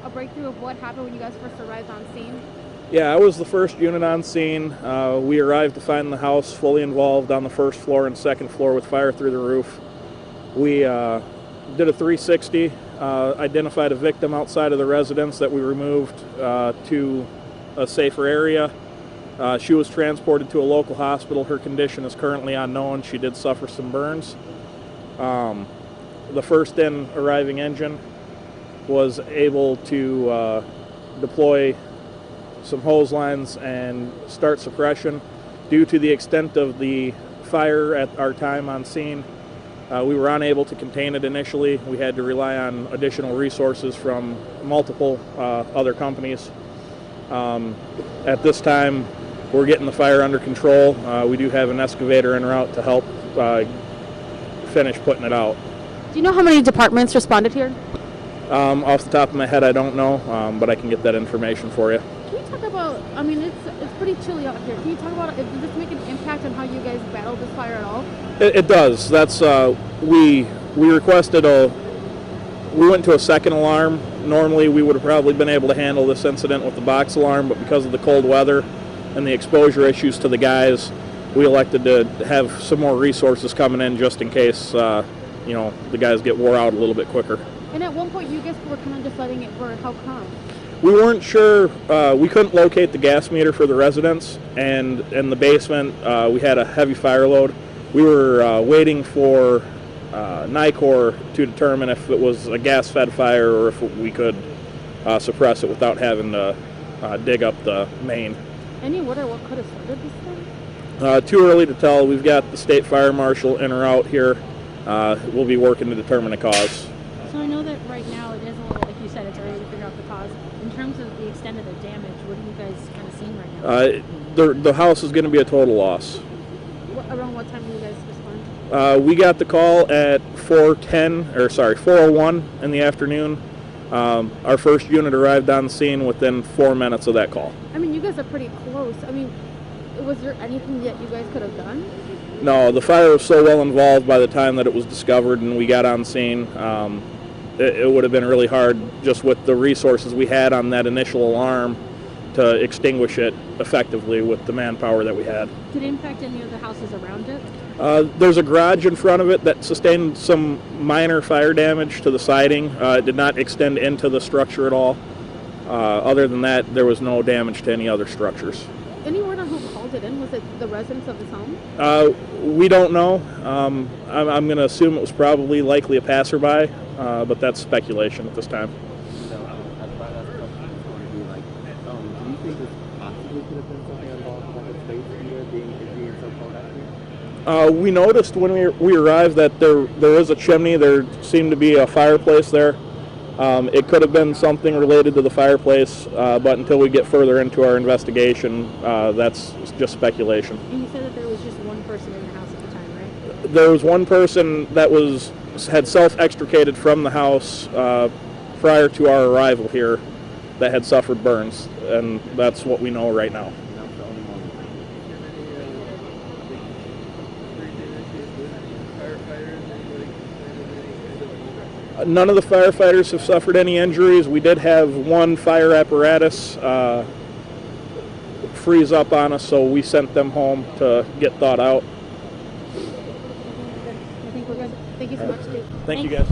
a breakthrough of what happened when you guys first arrived on scene? Yeah, I was the first unit on scene. We arrived to find the house fully involved on the first floor and second floor with fire through the roof. We did a 360, identified a victim outside of the residence that we removed to a safer area. She was transported to a local hospital. Her condition is currently unknown. She did suffer some burns. The first in arriving engine was able to deploy some hose lines and start suppression. Due to the extent of the fire at our time on scene, we were unable to contain it initially. We had to rely on additional resources from multiple other companies. At this time, we're getting the fire under control. We do have an excavator en route to help finish putting it out. Do you know how many departments responded here? Off the top of my head, I don't know, but I can get that information for you. Can you talk about, I mean, it's pretty chilly out here. Can you talk about, did this make an impact on how you guys battled this fire at all? It does. That's, we requested we went to a second alarm. Normally we would have probably been able to handle this incident with the box alarm, but because of the cold weather and the exposure issues to the guys, we elected to have some more resources coming in just in case, the guys get wore out a little bit quicker. And at one point you guys were kind of just letting it burn. How come? We weren't sure. We couldn't locate the gas meter for the residence, and in the basement we had a heavy fire load. We were waiting for NICOR to determine if it was a gas-fed fire or if we could suppress it without having to dig up the main. Any wonder what could have started this thing? Too early to tell. We've got the state fire marshal in or out here. We'll be working to determine the cause. So I know that right now it is a little, like you said, it's early to figure out the cause. In terms of the extent of the damage, what are you guys kind of seeing right now? The house is going to be a total loss. Around what time do you guys respond? We got the call at 4:01 in the afternoon. Our first unit arrived on scene within 4 minutes of that call. I mean, you guys are pretty close. I mean, was there anything that you guys could have done? No, the fire was so well involved by the time that it was discovered and we got on scene. It would have been really hard just with the resources we had on that initial alarm to extinguish it effectively with the manpower that we had. Did it impact any of the houses around it? There's a garage in front of it that sustained some minor fire damage to the siding. It did not extend into the structure at all. Other than that, there was no damage to any other structures. Any word on who called it in? Was it the residents of this home? We don't know. I'm going to assume it was probably likely a passerby, but that's speculation at this time. So, as my last question is going to be like, do you think this possibly could have been something involved with the space heater being so cold out here? We noticed when we arrived that there is a chimney. There seemed to be a fireplace there. It could have been something related to the fireplace, but until we get further into our investigation, that's just speculation. And you said that there was just one person in the house at the time, right? There was one person that had self-extricated from the house prior to our arrival here that had suffered burns, and that's what we know right now. None of the firefighters have suffered any injuries. We did have one fire apparatus freeze up on us, so we sent them home to get thawed out. I think we're good. Thank you so much, Steve. Thank you, guys.